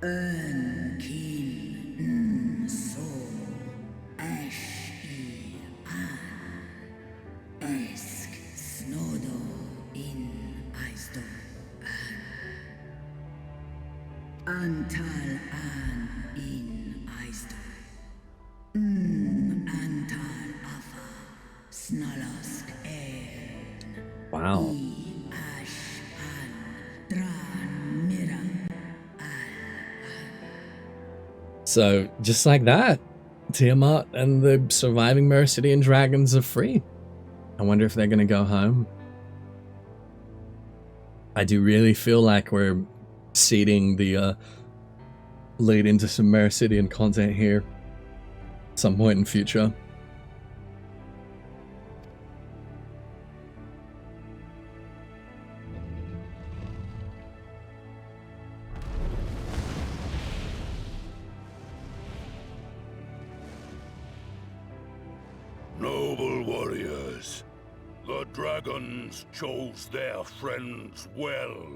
Kin so ash an esk snodo in aisto antal an in aisto antal afa snalask Wow. ash an dran mira. So, just like that, Tiamat and the surviving Mercidian dragons are free. I wonder if they're going to go home. I do really feel like we're seeding the lead into some Mercidian content here at some point in future. Noble warriors, the dragons chose their friends well.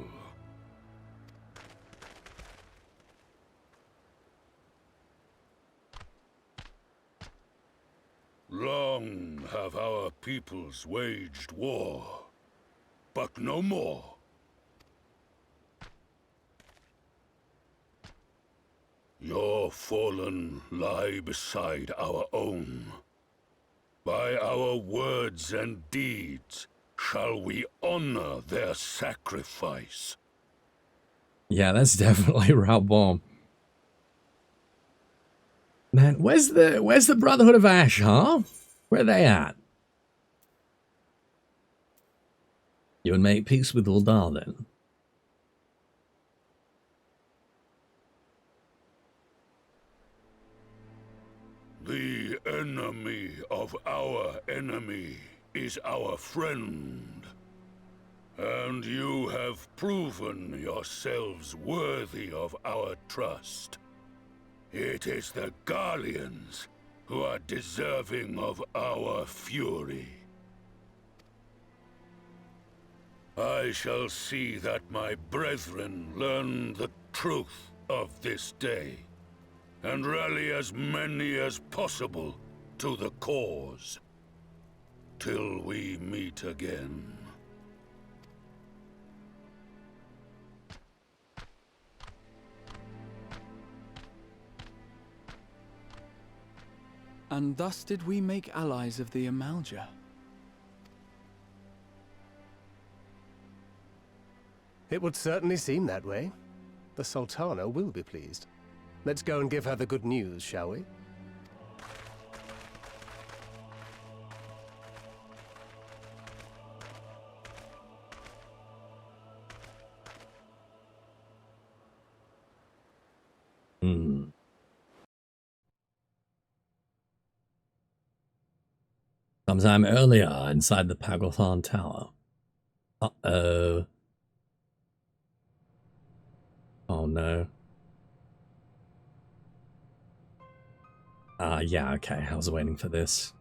Long have our peoples waged war, but no more. Your fallen lie beside our own. By our words and deeds shall we honor their sacrifice. Yeah, that's definitely Raubon. Man, where's the Brotherhood of Ash, huh? Where are they at? You would make peace with Uldar then? The enemy of our enemy is our friend. And you have proven yourselves worthy of our trust. It is the Garleans who are deserving of our fury. I shall see that my brethren learn the truth of this day, and rally as many as possible to the cause, till we meet again. And thus did we make allies of the Amalja. It would certainly seem that way. The Sultana will be pleased. Let's go and give her the good news, shall we? Sometime earlier inside the Pagothan Tower. Uh-oh. Oh no. Yeah, okay, I was waiting for this.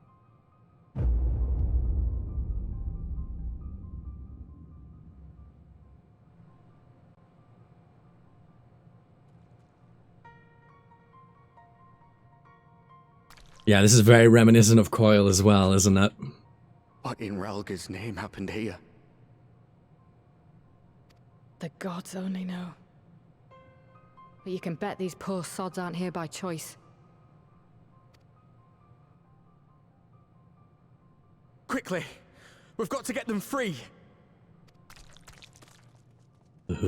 Yeah, this is very reminiscent of Coil as well, isn't it? What in Ralga's name happened here? The gods only know. But you can bet these poor sods aren't here by choice. Quickly! We've got to get them free! Get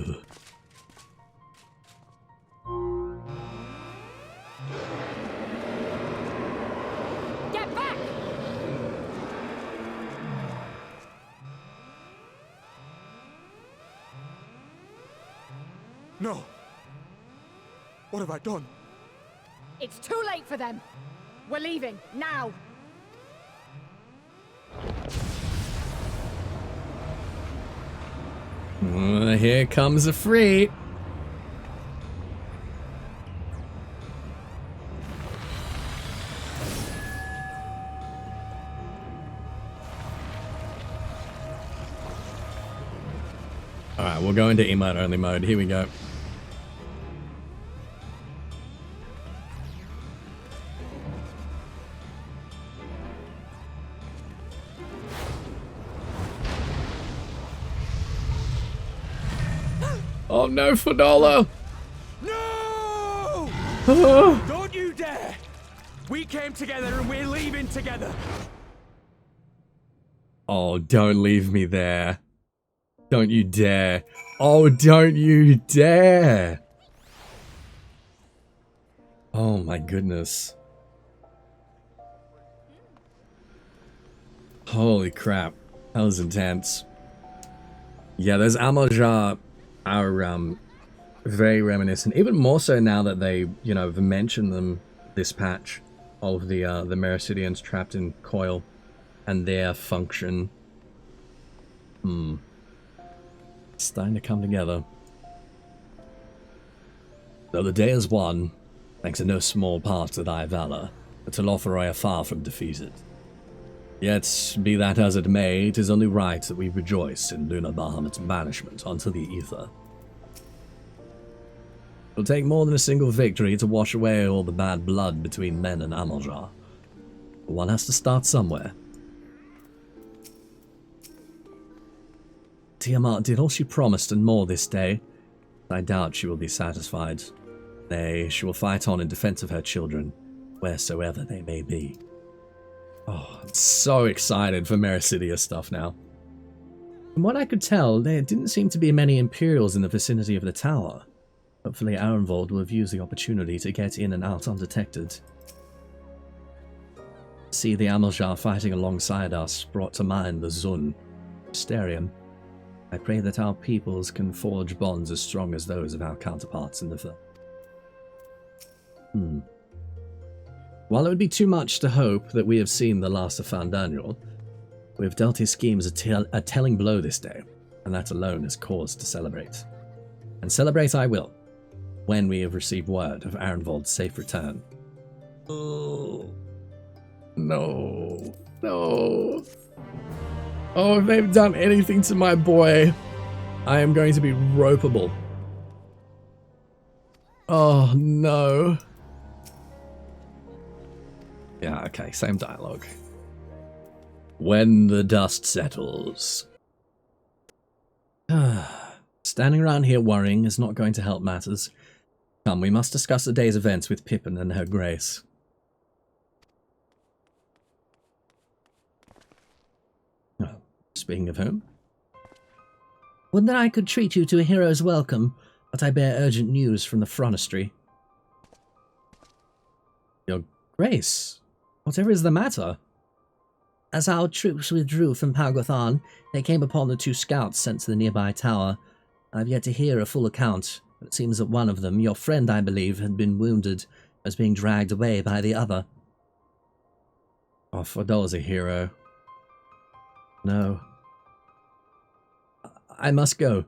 back! No! What have I done? It's too late for them! We're leaving, now! Here comes a free. Alright, we'll go into emote only mode. Here we go. Oh no, Finola! No! Oh. Don't you dare! We came together and we're leaving together. Oh, don't leave me there. Don't you dare. Oh, don't you dare. Oh my goodness. Holy crap. That was intense. Yeah, those Amalja are very reminiscent. Even more so now that they, you know, have mentioned them this patch of the Mericidians trapped in coil and their function. It's starting to come together. Though the day is won, thanks in no small part to thy valor, but Telothroi are far from defeated. Yet, be that as it may, it is only right that we rejoice in Lunar Bahamut's banishment onto the Ether. It will take more than a single victory to wash away all the bad blood between men and Amalja. But one has to start somewhere. Tiamat did all she promised and more this day. I doubt she will be satisfied. Nay, she will fight on in defense of her children, wheresoever they may be. Oh, I'm so excited for Mericidia stuff now. From what I could tell, there didn't seem to be many Imperials in the vicinity of the tower. Hopefully Arenvold will have used the opportunity to get in and out undetected. See the Amalja fighting alongside us brought to mind the Zun, Mysterium. I pray that our peoples can forge bonds as strong as those of our counterparts in the film. While it would be too much to hope that we have seen the last of Fan Daniel, we have dealt his schemes a telling blow this day, and that alone is cause to celebrate. And celebrate I will, when we have received word of Arenvold's safe return. Oh, no, no. Oh, if they've done anything to my boy, I am going to be ropeable. Oh, no. Yeah, okay, same dialogue. When the dust settles. Standing around here worrying is not going to help matters. Come, we must discuss the day's events with Pippin and her grace. Oh, speaking of whom? Would that I could treat you to a hero's welcome, but I bear urgent news from the Frontistry. Your grace, whatever is the matter? As our troops withdrew from Pagothan, they came upon the 2 scouts sent to the nearby tower. I've yet to hear a full account, but it seems that one of them, your friend I believe, had been wounded, was being dragged away by the other. Oh, Fodol's a hero. No. I must go.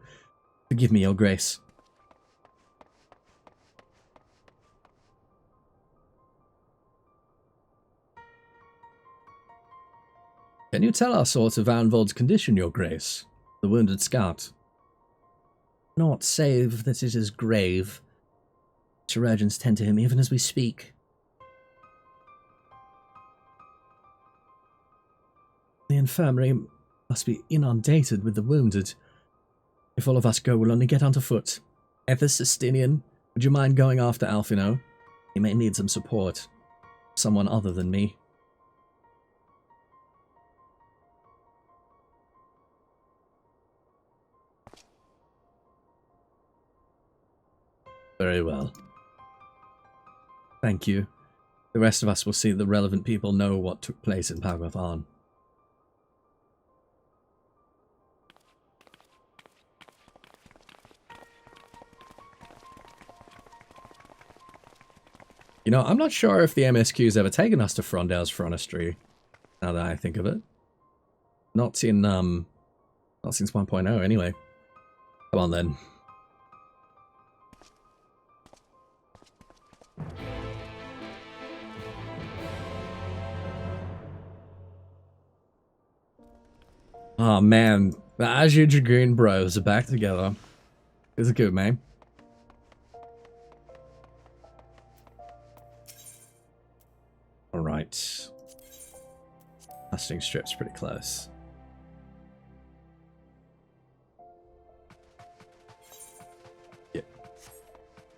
Forgive me, your grace. Can you tell us aught of Arenvold's condition, your grace? The wounded scout. Naught save that it is grave. Chirurgeons tend to him even as we speak. The infirmary must be inundated with the wounded. If all of us go, we'll only get onto foot. Ethys, Estinien, would you mind going after Alphino? He may need some support. Someone other than me. Very well. Thank you. The rest of us will see that the relevant people know what took place in Pagothan. You know, I'm not sure if the MSQ's ever taken us to Frondel's Frontistry, now that I think of it. Not since 1.0 anyway. Come on then. Oh man, the Azure Dragoon bros are back together. It's good, man. Alright. Casting strip's pretty close.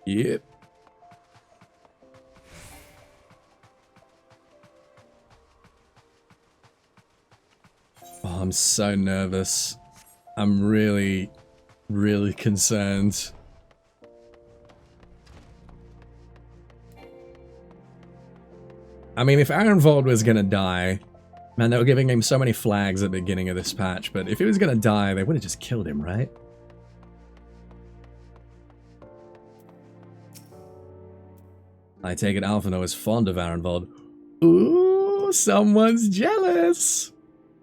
Yep. Oh, I'm so nervous. I'm really, really concerned. I mean, if Arenvold was gonna die, man, they were giving him so many flags at the beginning of this patch, but if he was gonna die, they would have just killed him, right? I take it Alphino is fond of Arenvold. Ooh, someone's jealous!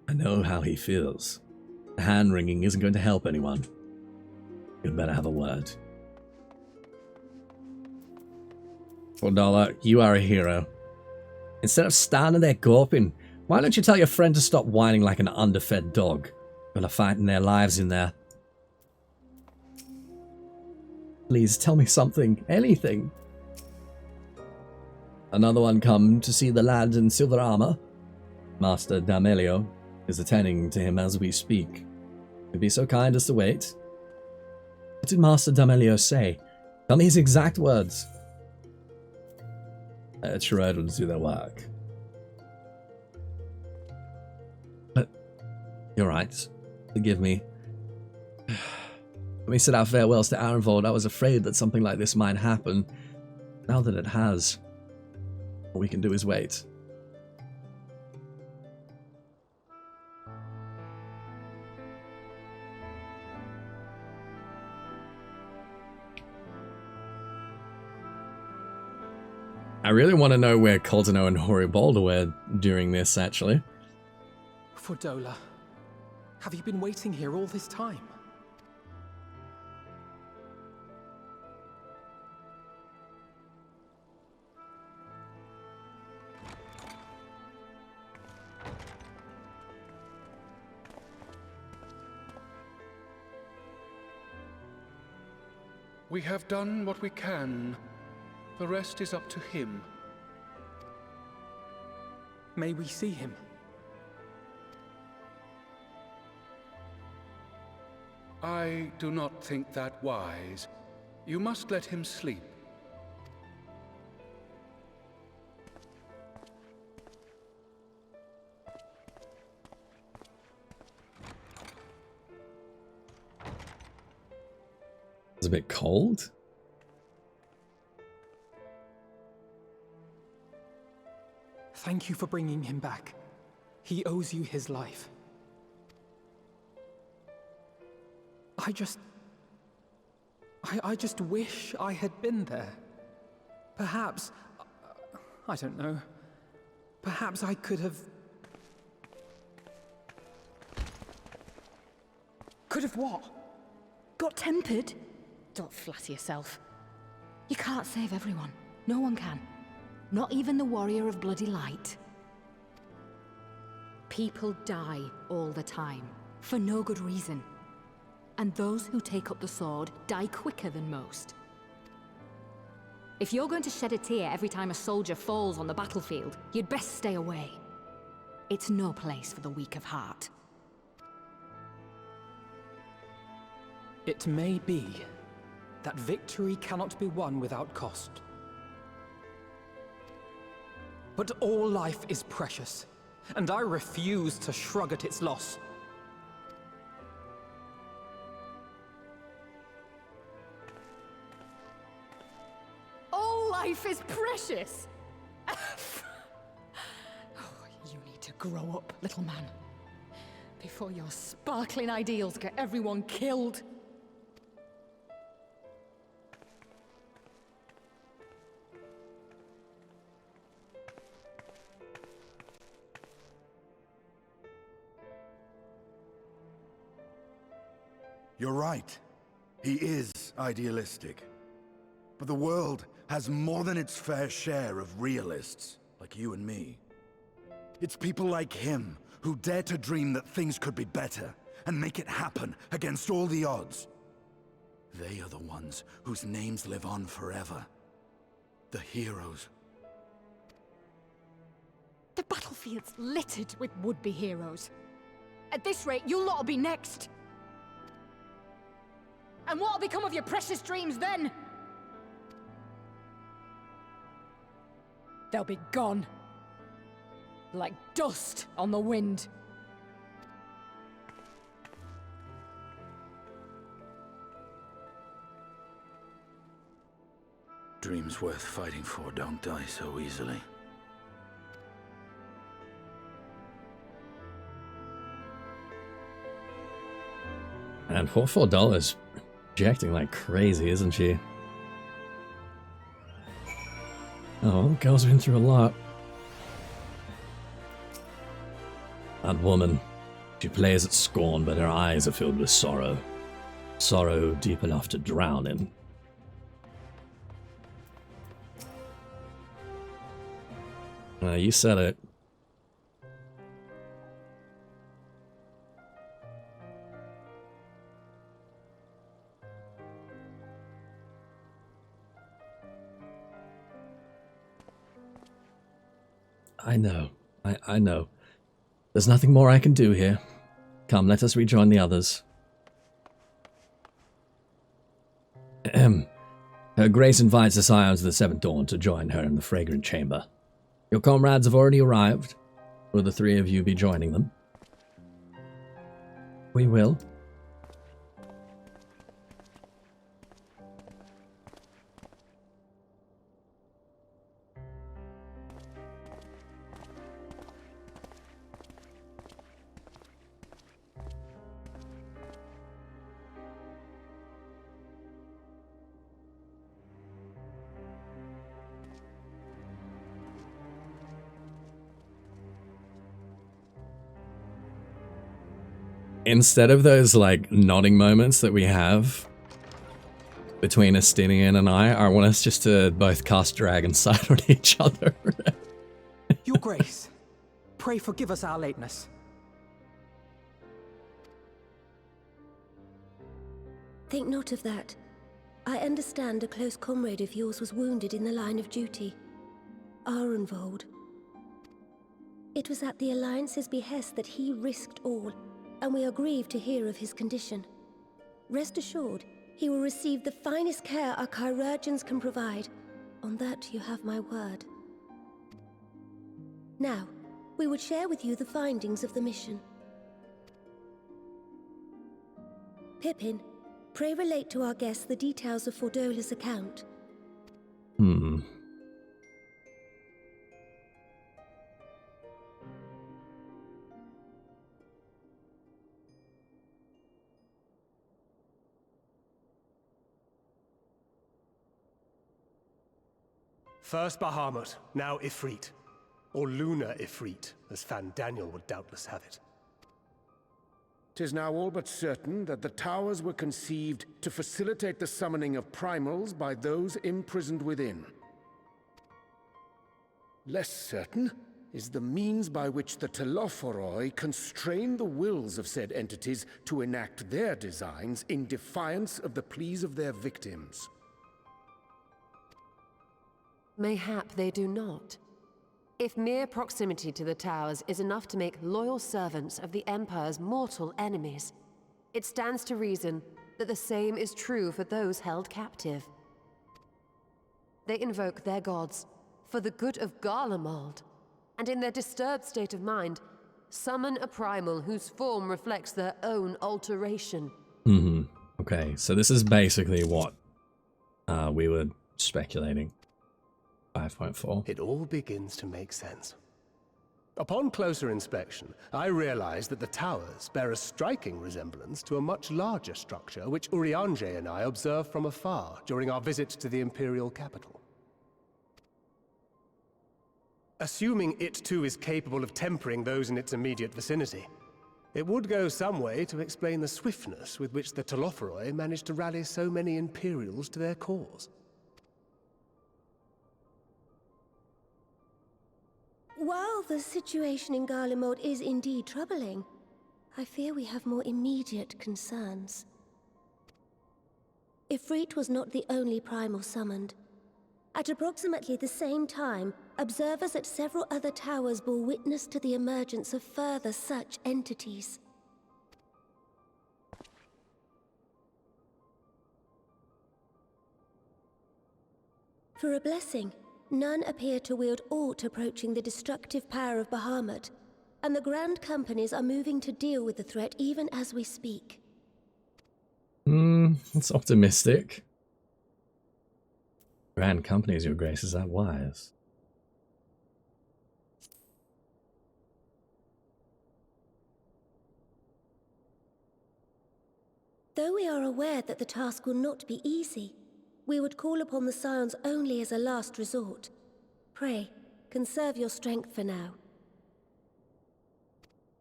I know how he feels. The hand-wringing isn't going to help anyone. You'd better have a word. $4, you are a hero. Instead of standing there gawping, why don't you tell your friend to stop whining like an underfed dog? People are fighting their lives in there. Please tell me something, anything. Another one come to see the lad in silver armor. Master D'Amelio is attending to him as we speak. You'd be so kind as to wait. What did Master D'Amelio say? Tell me his exact words. Chirurgeons will do their work. But you're right. Forgive me. When we said our farewells to Arenvold, I was afraid that something like this might happen. Now that it has, all we can do is wait. I really want to know where Coldino and Horibolda were during this, actually. Fordola, have you been waiting here all this time? We have done what we can. The rest is up to him. May we see him? I do not think that wise. You must let him sleep. It's a bit cold. Thank you for bringing him back. He owes you his life. I just wish I had been there. Perhaps, I don't know. Perhaps I could have... Could have what? Got tempered? Don't flatter yourself. You can't save everyone. No one can. Not even the warrior of bloody light. People die all the time, for no good reason. And those who take up the sword die quicker than most. If you're going to shed a tear every time a soldier falls on the battlefield, you'd best stay away. It's no place for the weak of heart. It may be that victory cannot be won without cost. But all life is precious, and I refuse to shrug at its loss. All life is precious! Oh, you need to grow up, little man. Before your sparkling ideals get everyone killed. You're right. He is idealistic. But the world has more than its fair share of realists, like you and me. It's people like him who dare to dream that things could be better, and make it happen against all the odds. They are the ones whose names live on forever. The heroes. The battlefield's littered with would-be heroes. At this rate, you'll lot'll be next. And what'll become of your precious dreams then? they'll be gone. Like dust on the wind. Dreams worth fighting for don't die so easily. And poor $4 projecting like crazy, isn't she? Oh, the girl's been through a lot. That woman, she plays at scorn, but her eyes are filled with sorrow. Sorrow deep enough to drown in. You said it. I know. I know. There's nothing more I can do here. Come, let us rejoin the others. Ahem. Her Grace invites the Scions of the Seventh Dawn to join her in the Fragrant Chamber. Your comrades have already arrived. Will the three of you be joining them? We will. Instead of those, like, nodding moments that we have between Estinien and I want us just to both cast Dragon Sight on each other. Your Grace, pray forgive us our lateness. Think not of that. I understand a close comrade of yours was wounded in the line of duty. Arenvold. It was at the Alliance's behest that he risked all, and we are grieved to hear of his condition. Rest assured, he will receive the finest care our chirurgeons can provide. On that you have my word. Now, we would share with you the findings of the mission. Pippin, pray relate to our guests the details of Fordola's account. First Bahamut, now Ifrit. Or Lunar Ifrit, as Fan Daniel would doubtless have it. 'Tis now all but certain that the towers were conceived to facilitate the summoning of primals by those imprisoned within. Less certain is the means by which the Telophoroi constrain the wills of said entities to enact their designs in defiance of the pleas of their victims. Mayhap they do not. If mere proximity to the towers is enough to make loyal servants of the Empire's mortal enemies, it stands to reason that the same is true for those held captive. They invoke their gods for the good of Garlemald, and in their disturbed state of mind, summon a primal whose form reflects their own alteration. Okay, so this is basically what we were speculating. 5.4. It all begins to make sense. Upon closer inspection, I realized that the towers bear a striking resemblance to a much larger structure which Urianger and I observed from afar during our visit to the Imperial capital. Assuming it too is capable of tempering those in its immediate vicinity, it would go some way to explain the swiftness with which the Telophoroi managed to rally so many Imperials to their cause. While the situation in Garlemald is indeed troubling, I fear we have more immediate concerns. Ifrit was not the only primal summoned. At approximately the same time, observers at several other towers bore witness to the emergence of further such entities. For a blessing, none appear to wield aught approaching the destructive power of Bahamut, and the Grand Companies are moving to deal with the threat even as we speak. That's optimistic. Grand Companies, Your Grace, is that wise? Though we are aware that the task will not be easy, we would call upon the Scions only as a last resort. Pray, conserve your strength for now.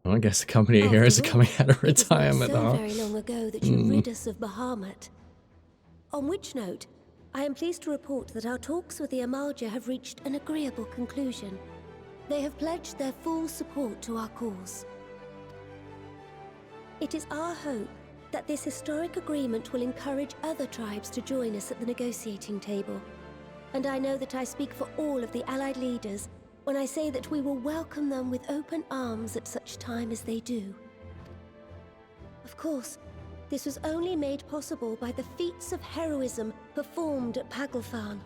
Well, I guess the company of heroes are coming out of retirement, It was not so huh? very long ago that you rid us of Bahamut. On which note, I am pleased to report that our talks with the Amalja have reached an agreeable conclusion. They have pledged their full support to our cause. It is our hope that this historic agreement will encourage other tribes to join us at the negotiating table. And I know that I speak for all of the Allied leaders when I say that we will welcome them with open arms at such time as they do. Of course, this was only made possible by the feats of heroism performed at Pagalfan.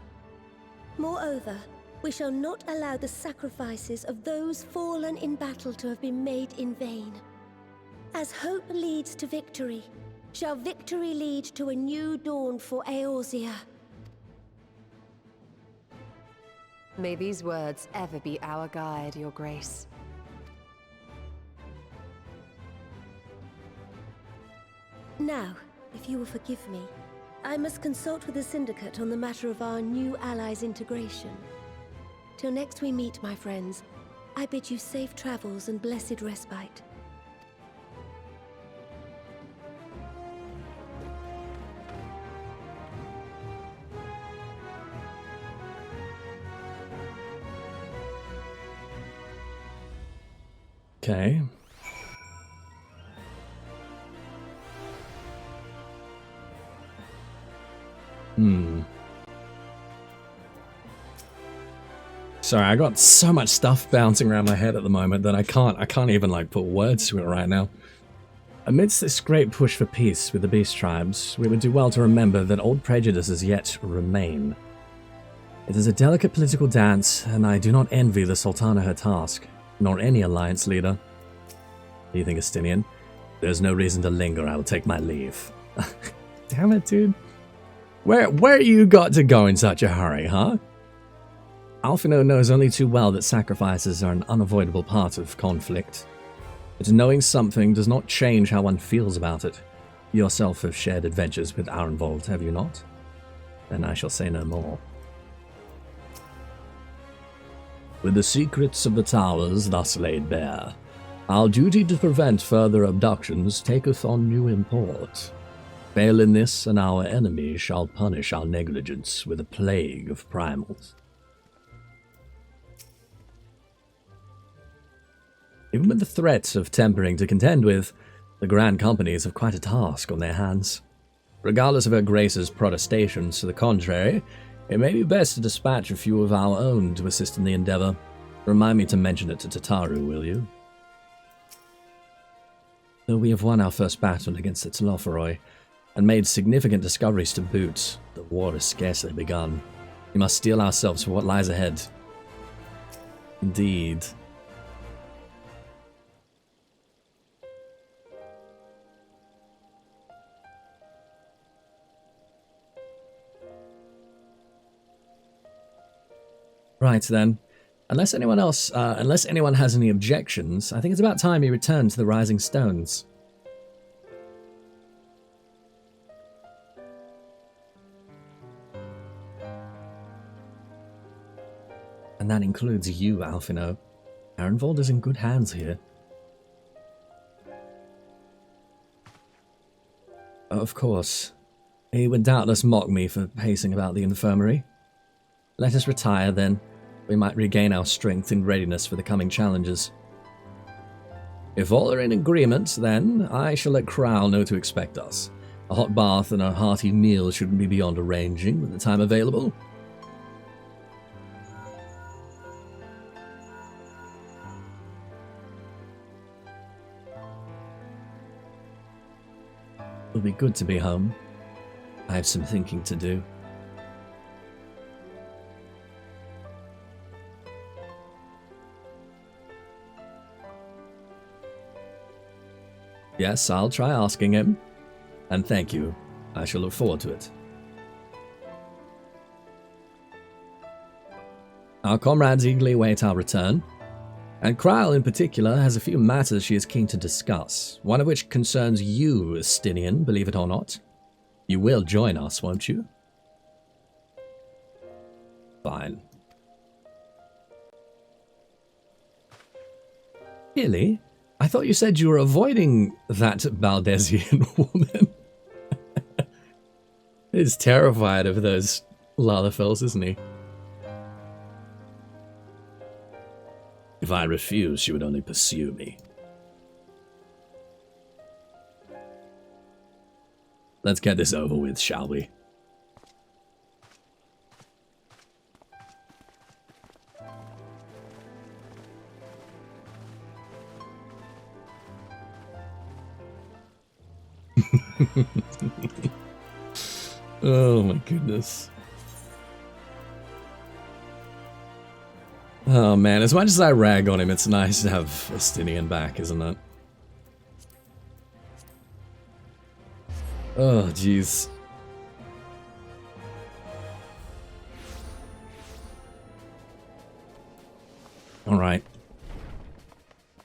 Moreover, we shall not allow the sacrifices of those fallen in battle to have been made in vain. As hope leads to victory, shall victory lead to a new dawn for Eorzea. May these words ever be our guide, Your Grace. Now, if you will forgive me, I must consult with the Syndicate on the matter of our new allies' integration. Till next we meet, my friends, I bid you safe travels and blessed respite. Okay. Sorry, I got so much stuff bouncing around my head at the moment that I can't even like put words to it right now. Amidst this great push for peace with the beast tribes, we would do well to remember that old prejudices yet remain. It is a delicate political dance, and I do not envy the Sultana her task, nor any alliance leader. What do you think, Estinien? There's no reason to linger, I will take my leave. Damn it, dude. Where you got to go in such a hurry, huh? Alphino knows only too well that sacrifices are an unavoidable part of conflict. But knowing something does not change how one feels about it. You yourself have shared adventures with Arenvold, have you not? Then I shall say no more. With the secrets of the towers thus laid bare, our duty to prevent further abductions taketh on new import. Fail in this, and our enemies shall punish our negligence with a plague of primals. Even with the threat of tempering to contend with, the Grand Companies have quite a task on their hands. Regardless of Her Grace's protestations to the contrary, it may be best to dispatch a few of our own to assist in the endeavor. Remind me to mention it to Tataru, will you? Though we have won our first battle against the Telophoroi, and made significant discoveries to boot, the war has scarcely begun. We must steel ourselves for what lies ahead. Indeed. Right then. Unless anyone has any objections, I think it's about time we return to the Rising Stones. And that includes you, Alphino. Arenvold is in good hands here. Of course. He would doubtless mock me for pacing about the infirmary. Let us retire, then. We might regain our strength in readiness for the coming challenges. If all are in agreement, then, I shall let Crowl know to expect us. A hot bath and a hearty meal shouldn't be beyond arranging with the time available. It'll be good to be home. I have some thinking to do. Yes, I'll try asking him. And thank you. I shall look forward to it. Our comrades eagerly await our return, and Kryl in particular has a few matters she is keen to discuss, one of which concerns you, Estinien, believe it or not. You will join us, won't you? Fine. Really? I thought you said you were avoiding that Baldesian woman. He's terrified of those Lalafels, isn't he? If I refuse, she would only pursue me. Let's get this over with, shall we? Oh my goodness. Oh man, as much as I rag on him, it's nice to have Estinien back, isn't it? Oh jeez. Alright.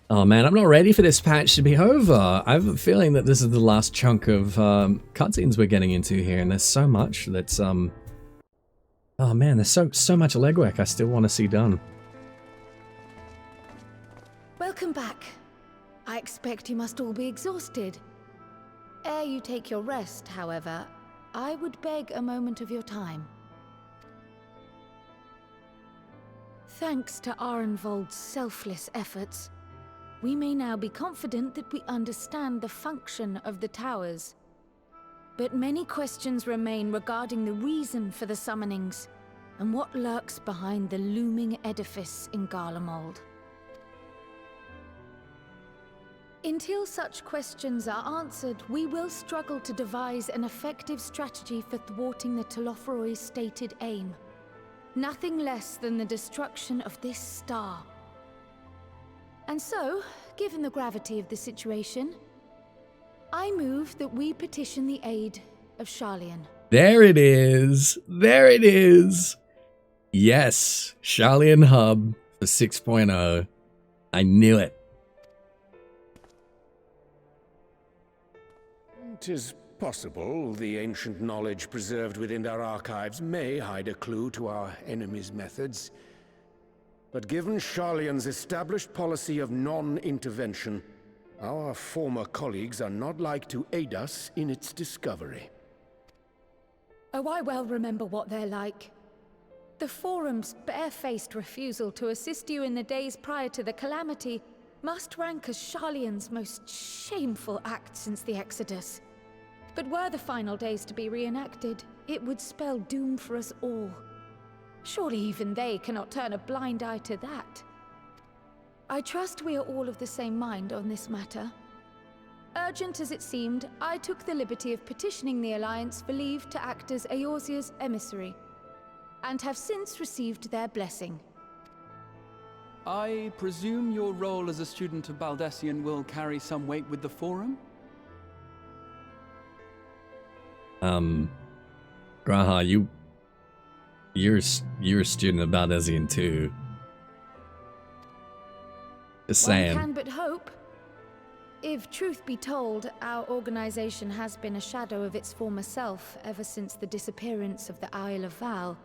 Oh man, I'm not ready for this patch to be over. I have a feeling that this is the last chunk of cutscenes we're getting into here, and there's so much that's oh man, there's so much legwork I still want to see done. Welcome back. I expect you must all be exhausted. Ere you take your rest, however, I would beg a moment of your time. Thanks to Arenvold's selfless efforts, we may now be confident that we understand the function of the towers. But many questions remain regarding the reason for the summonings, and what lurks behind the looming edifice in Garlemald. Until such questions are answered, we will struggle to devise an effective strategy for thwarting the Telophoroi's stated aim. Nothing less than the destruction of this star. And so, given the gravity of the situation, I move that we petition the aid of Sharlayan. There it is! There it is! Yes, Sharlayan Hub for 6.0. I knew it. It is possible the ancient knowledge preserved within their archives may hide a clue to our enemy's methods. But given Sharlayan's established policy of non-intervention, our former colleagues are not like to aid us in its discovery. Oh, I well remember what they're like. The Forum's barefaced refusal to assist you in the days prior to the calamity must rank as Sharlayan's most shameful act since the Exodus. But were the final days to be reenacted, it would spell doom for us all. Surely even they cannot turn a blind eye to that. I trust we are all of the same mind on this matter. Urgent as it seemed, I took the liberty of petitioning the Alliance for leave to act as Eorzea's emissary, and have since received their blessing. I presume your role as a student of Baldesian will carry some weight with the Forum? Graha, you're a student of Baldesian too. Just saying. One can but hope. If truth be told, our organization has been a shadow of its former self ever since the disappearance of the Isle of Val.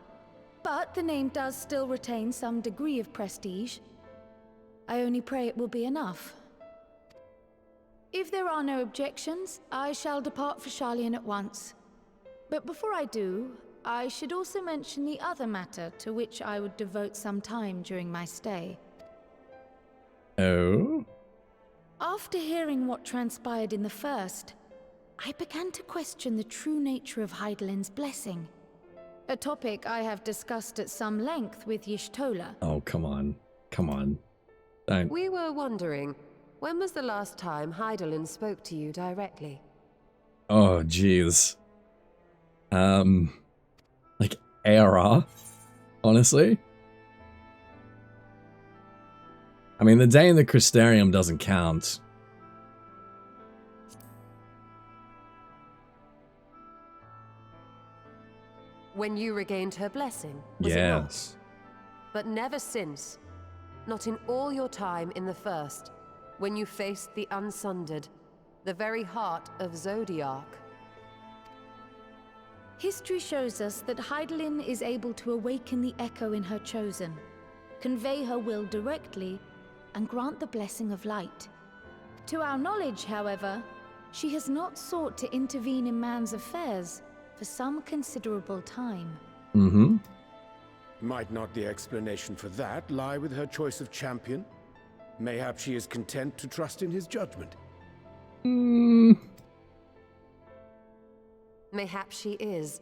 But the name does still retain some degree of prestige. I only pray it will be enough. If there are no objections, I shall depart for Sharlayan at once. But before I do, I should also mention the other matter to which I would devote some time during my stay. Oh? After hearing what transpired in the first, I began to question the true nature of Heardelyn's blessing. A topic I have discussed at some length with Y'shtola. Oh, come on. Come on. Don't. We were wondering, when was the last time Heardelyn spoke to you directly? Oh, jeez. Like, ARR? Honestly? I mean, the day in the Crystarium doesn't count. When you regained her blessing, was it not? Yes. But never since. Not in all your time in the First, when you faced the Unsundered, the very heart of Zodiark. History shows us that Heardelyn is able to awaken the echo in her chosen, convey her will directly, and grant the blessing of light. To our knowledge, however, she has not sought to intervene in man's affairs for some considerable time. Mm-hmm. Might not the explanation for that lie with her choice of champion? Mayhap she is content to trust in his judgment. Mayhap she is.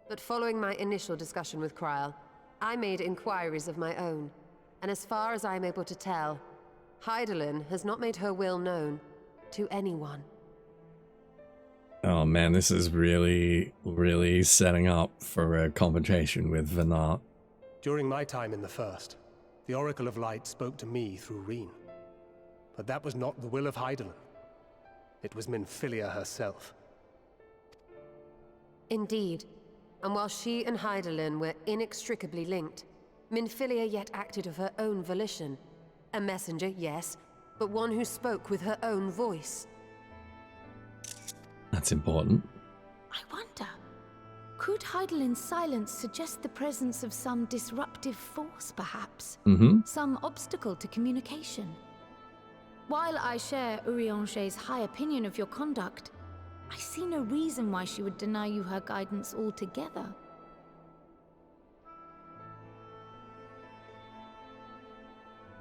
But following my initial discussion with Kryl, I made inquiries of my own, and as far as I am able to tell, Heardelyn has not made her will known to anyone. Oh man, this is really, really setting up for a confrontation with Venat. During my time in the First, the Oracle of Light spoke to me through Reen. But that was not the will of Heardelyn. It was Minfilia herself. Indeed. And while she and Heardelyn were inextricably linked, Minfilia yet acted of her own volition. A messenger, yes, but one who spoke with her own voice. That's important. I wonder, could Heardelyn's silence suggest the presence of some disruptive force, perhaps? Mm-hmm. Some obstacle to communication? While I share Urianger's high opinion of your conduct, I see no reason why she would deny you her guidance altogether.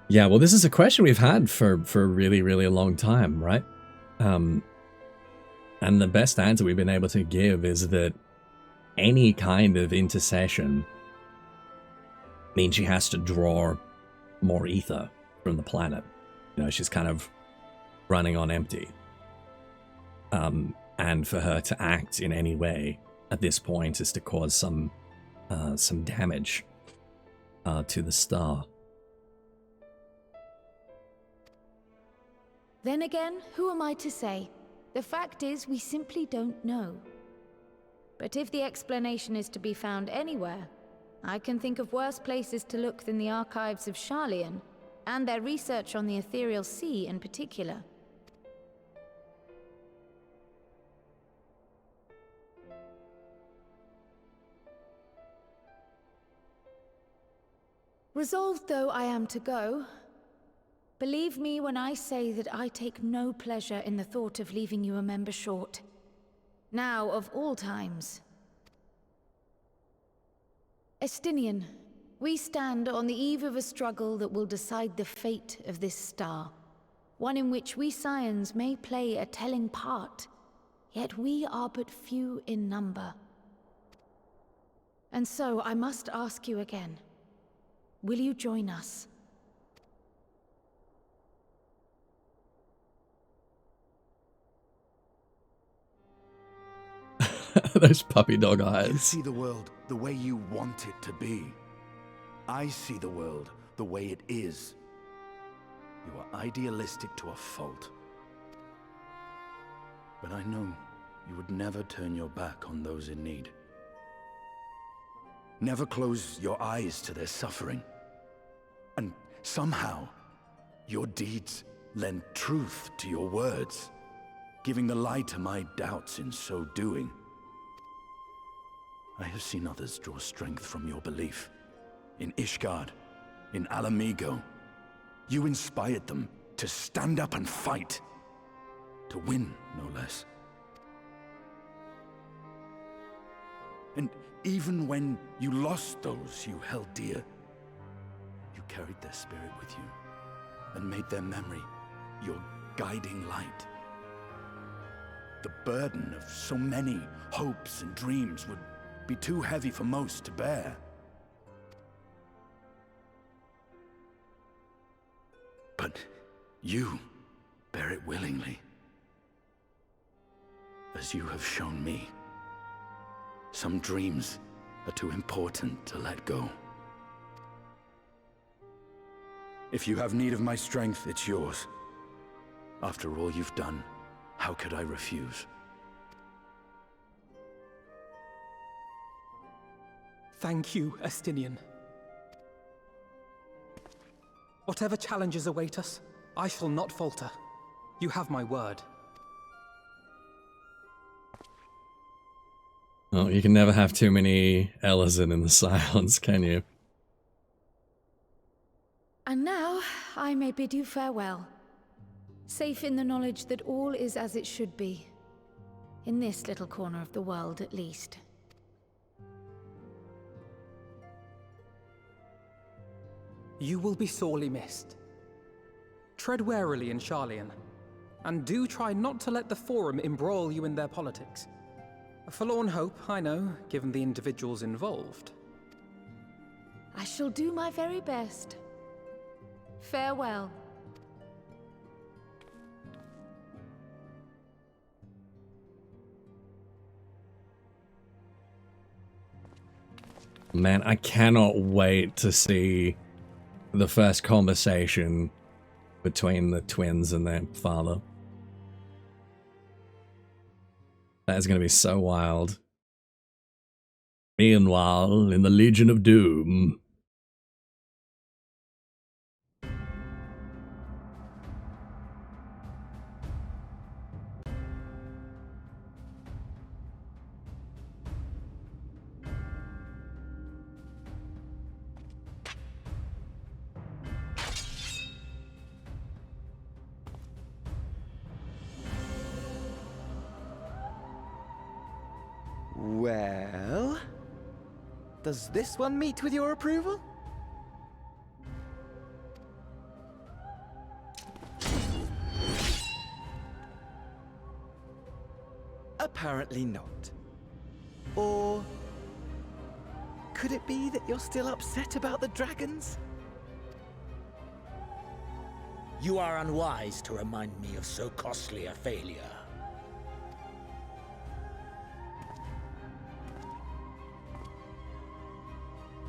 Yeah, well, this is a question we've had for a really, really long time, right? And the best answer we've been able to give is that any kind of intercession means she has to draw more ether from the planet. You know, she's kind of running on empty. And for her to act in any way at this point is to cause some damage to the star. Then again, who am I to say? The fact is, we simply don't know. But if the explanation is to be found anywhere, I can think of worse places to look than the archives of Sharlayan, and their research on the Ethereal Sea in particular. Resolved though I am to go, believe me when I say that I take no pleasure in the thought of leaving you a member short. Now, of all times. Estinien, we stand on the eve of a struggle that will decide the fate of this star. One in which we Scions may play a telling part, yet we are but few in number. And so I must ask you again, will you join us? Those puppy dog eyes. You see the world the way you want it to be. I see the world the way it is. You are idealistic to a fault. But I know you would never turn your back on those in need. Never close your eyes to their suffering. And somehow, your deeds lend truth to your words, giving the lie to my doubts in so doing. I have seen others draw strength from your belief. In Ishgard, in Alamigo, you inspired them to stand up and fight. To win, no less. And even when you lost those you held dear, you carried their spirit with you and made their memory your guiding light. The burden of so many hopes and dreams would be too heavy for most to bear. But you bear it willingly, as you have shown me. Some dreams are too important to let go. If you have need of my strength, it's yours. After all you've done, how could I refuse? Thank you, Estinien. Whatever challenges await us, I shall not falter. You have my word. Oh, you can never have too many Ellison in the silence, can you? And now, I may bid you farewell. Safe in the knowledge that all is as it should be. In this little corner of the world, at least. You will be sorely missed. Tread warily in Sharlayan, and do try not to let the Forum embroil you in their politics. A forlorn hope, I know, given the individuals involved. I shall do my very best. Farewell. Man, I cannot wait to see the first conversation between the twins and their father. That is going to be so wild. Meanwhile, in the Legion of Doom... Well, does this one meet with your approval? Apparently not. Or could it be that you're still upset about the dragons? You are unwise to remind me of so costly a failure.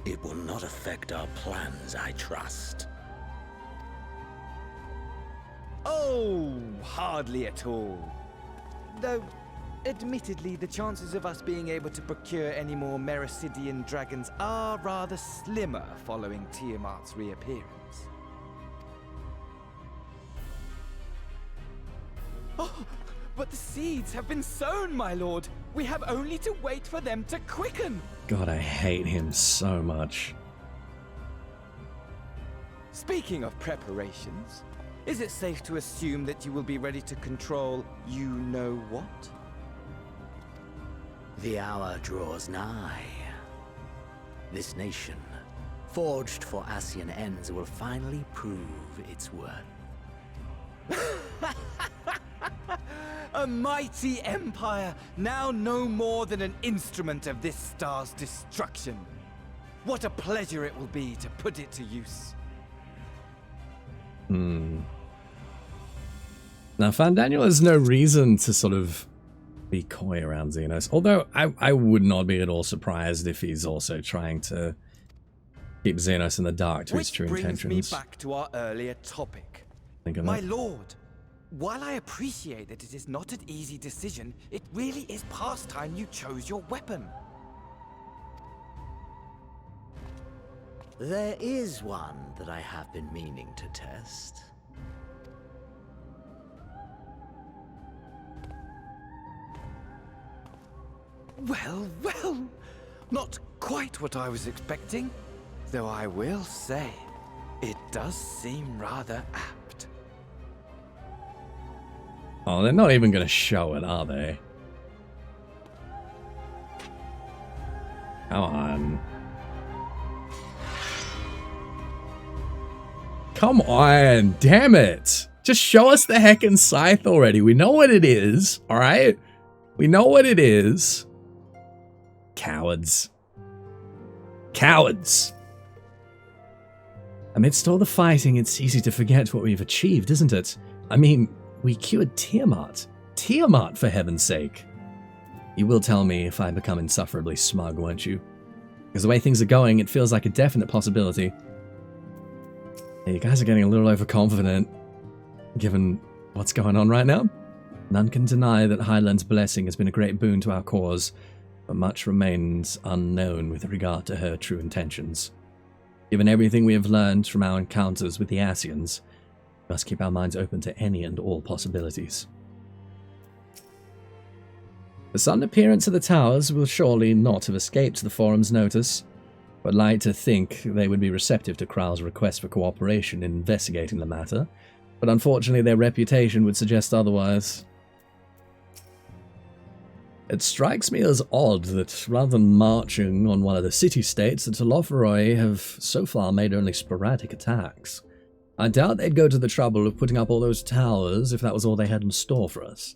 It will not affect our plans, I trust. Oh, hardly at all. Though, admittedly, the chances of us being able to procure any more Mericidian dragons are rather slimmer following Tiamat's reappearance. Oh, but the seeds have been sown, my lord. We have only to wait for them to quicken. God, I hate him so much. Speaking of preparations, is it safe to assume that you will be ready to control you-know-what? The hour draws nigh. This nation, forged for Ascian ends, will finally prove its worth. A mighty empire, now no more than an instrument of this star's destruction. What a pleasure it will be to put it to use. Now, Fandaniel has no reason to sort of be coy around Xenos, although I would not be at all surprised if he's also trying to keep Xenos in the dark to his true intentions. Which brings me back to our earlier topic. My lord, while I appreciate that it is not an easy decision, it really is past time you chose your weapon. There is one that I have been meaning to test. Well, well, not quite what I was expecting, though I will say, it does seem rather apt. Oh, they're not even going to show it, are they? Come on. Come on, damn it. Just show us the heckin' scythe already. We know what it is, alright? We know what it is. Cowards. Cowards. Amidst all the fighting, it's easy to forget what we've achieved, isn't it? I mean, we cured Tiamat. Tiamat, for heaven's sake. You will tell me if I become insufferably smug, won't you? Because the way things are going, it feels like a definite possibility. Yeah, you guys are getting a little overconfident, given what's going on right now. None can deny that Heardelyn's blessing has been a great boon to our cause, but much remains unknown with regard to her true intentions. Given everything we have learned from our encounters with the Ascians, we must keep our minds open to any and all possibilities. The sudden appearance of the towers will surely not have escaped the Forum's notice. I'd like to think they would be receptive to Kral's request for cooperation in investigating the matter, but unfortunately their reputation would suggest otherwise. It strikes me as odd that rather than marching on one of the city-states, the Telophoroi have so far made only sporadic attacks. I doubt they'd go to the trouble of putting up all those towers if that was all they had in store for us.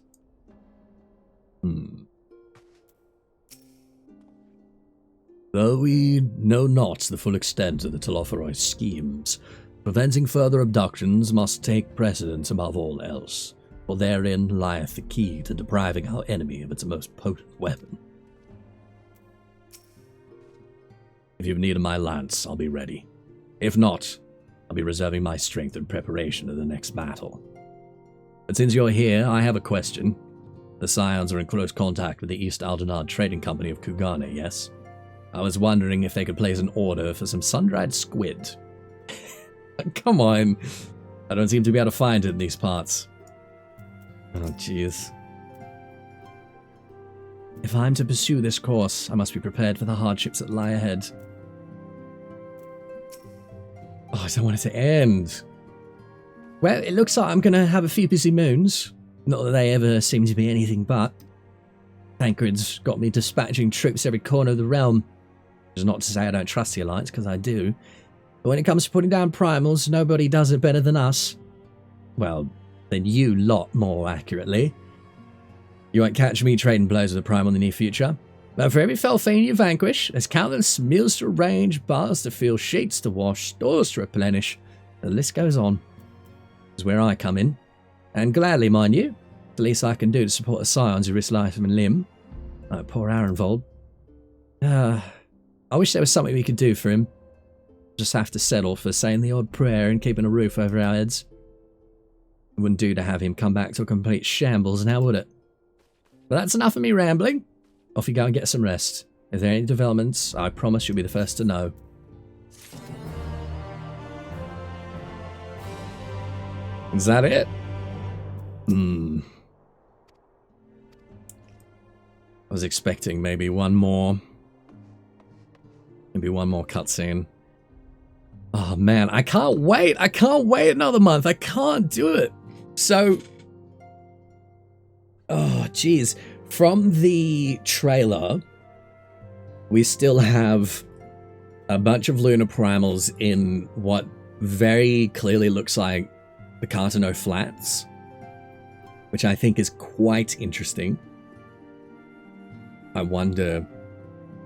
Though we know not the full extent of the Telophoroi schemes, preventing further abductions must take precedence above all else, for therein lieth the key to depriving our enemy of its most potent weapon. If you've need of my lance, I'll be ready. If not, I'll be reserving my strength in preparation of the next battle. But since you're here, I have a question. The Scions are in close contact with the East Aldenard Trading Company of Kugane, yes? I was wondering if they could place an order for some sun-dried squid. Come on. I don't seem to be able to find it in these parts. Oh, jeez. If I'm to pursue this course, I must be prepared for the hardships that lie ahead. Oh, I don't want it to end. Well, it looks like I'm going to have a few busy moons. Not that they ever seem to be anything but. Thancred's got me dispatching troops every corner of the realm. Which is not to say I don't trust the Alliance, because I do. But when it comes to putting down primals, nobody does it better than us. Well, than you lot, more accurately. You won't catch me trading blows with a primal in the near future. But for every fell fiend you vanquish, there's countless meals to arrange, bars to fill, sheets to wash, stores to replenish. The list goes on. That's where I come in. And gladly, mind you. The least I can do to support the Scions who risk life and limb. Like poor Arenvold. I wish there was something we could do for him. Just have to settle for saying the odd prayer and keeping a roof over our heads. It wouldn't do to have him come back to a complete shambles now, would it? But that's enough of me rambling. Off you go and get some rest. If there are any developments, I promise you'll be the first to know. Is that it? I was expecting maybe one more cutscene. Oh man, I can't wait. I can't wait another month. I can't do it. So, oh geez. From the trailer, we still have a bunch of lunar primals in what very clearly looks like the Cartano Flats, which I think is quite interesting. I wonder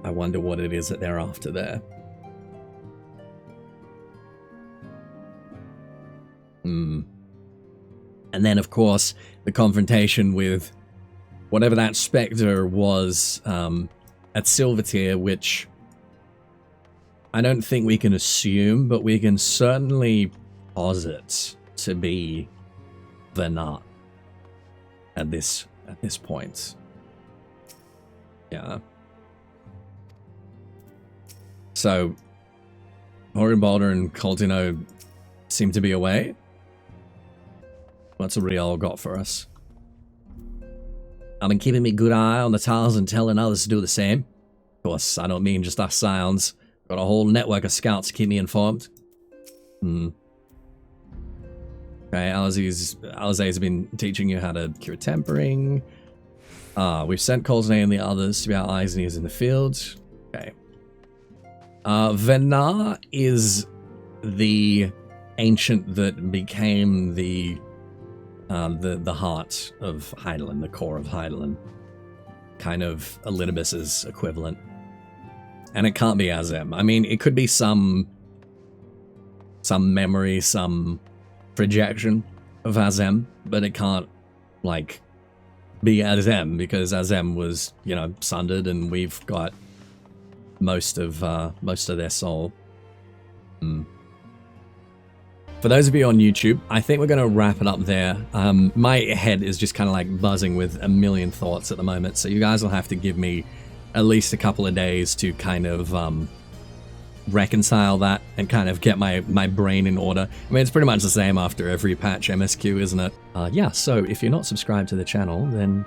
what it is that they're after there. And then, of course, the confrontation with whatever that spectre was at Silvertier, which I don't think we can assume, but we can certainly posit to be Vernat at this point. Yeah. So, Horribalder and Coltino seem to be away. What's Rial got for us? I've been keeping a good eye on the tiles and telling others to do the same. Of course, I don't mean just us Scions. Got a whole network of scouts to keep me informed. Okay, Alzay's been teaching you how to cure tempering. We've sent Colsnay and the others to be our eyes and ears in the field. Okay. Venar is the ancient that became the heart of Heardelyn, the core of Heardelyn. Kind of Elidibus's equivalent. And it can't be Azem. I mean, it could be some memory, some projection of Azem, but it can't, like, be Azem, because Azem was, you know, sundered, and we've got most of their soul. For those of you on YouTube, I think we're going to wrap it up there. My head is just kind of like buzzing with a million thoughts at the moment, so you guys will have to give me at least a couple of days to kind of reconcile that and kind of get my brain in order. I mean, it's pretty much the same after every patch MSQ, isn't it? Yeah, so if you're not subscribed to the channel, then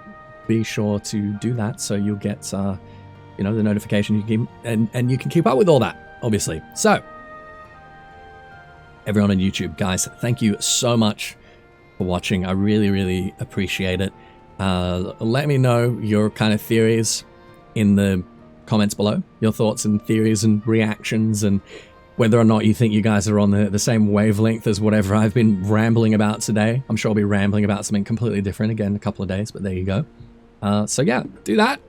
be sure to do that so you'll get, you know, the notification you keep, and you can keep up with all that, obviously. So, everyone on YouTube, guys, thank you so much for watching. I really, really appreciate it. Let me know your kind of theories in the comments below, your thoughts and theories and reactions, and whether or not you think you guys are on the same wavelength as whatever I've been rambling about today. I'm sure I'll be rambling about something completely different again in a couple of days, but there you go. So yeah, do that,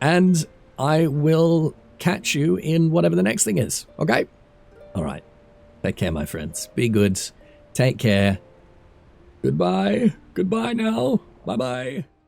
and I will catch you in whatever the next thing is, okay? All right. Take care, my friends. Be good. Take care. Goodbye. Goodbye now. Bye-bye.